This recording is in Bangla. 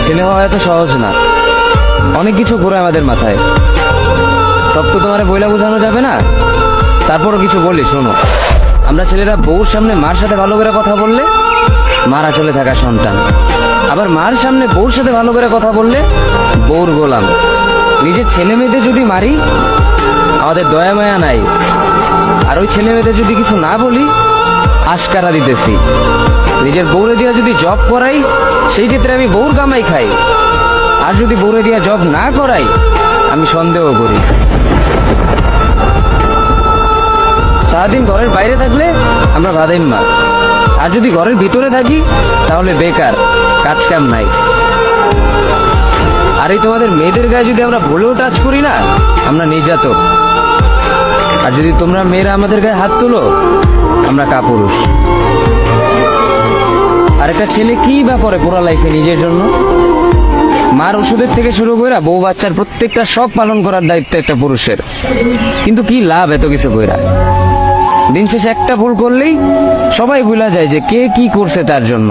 ছেলে হওয়া এত সহজ না, অনেক কিছু ঘুরে আমাদের মাথায়। সব তো তোমার বইলা বোঝানো যাবে না, তারপরও কিছু বলি শোনো। আমরা ছেলেরা বউর সামনে মার সাথে ভালো করে কথা বললে মারা চলে থাকা সন্তান, আবার মার সামনে বউর সাথে ভালো করে কথা বললে বউর গোলাম। নিজের ছেলে মেয়েদের যদি মারি আমাদের দয়া মায়া নাই, আর ওই ছেলে মেয়েদের যদি কিছু না বলি আশকারা দিতেছি। নিজের বউরে দিয়া যদি জব করাই সেই ক্ষেত্রে আমি বউর কামাই খাই, আর যদি বউরে দিয়া জব না করাই আমি সন্দেহ করি। সারাদিন ঘরের বাইরে থাকলে আমরা ভাদাইম্মা, আর যদি ঘরের ভিতরে থাকি তাহলে বেকার, কাজ কাম নাই। আর এই তোমাদের মেয়েদের গায়ে যদি আমরা ভুলেও টাচ করি না আমরা নির্যাতক, আর যদি তোমরা মেয়েরা আমাদের গায়ে হাত তুলো আমরা কাপুরুষ। আর একটা ছেলে কি বা করে পুরো লাইফে নিজের জন্য? মার ওষুধের থেকে শুরু করে বউ বাচ্চার প্রত্যেকটা সব পালন করার দায়িত্ব একটা পুরুষের। কিন্তু কি লাভ এত কিছু কইরা? দিন শেষে একটা ভুল করলেই সবাই ভুলা যায় যে কে কি করছে তার জন্য।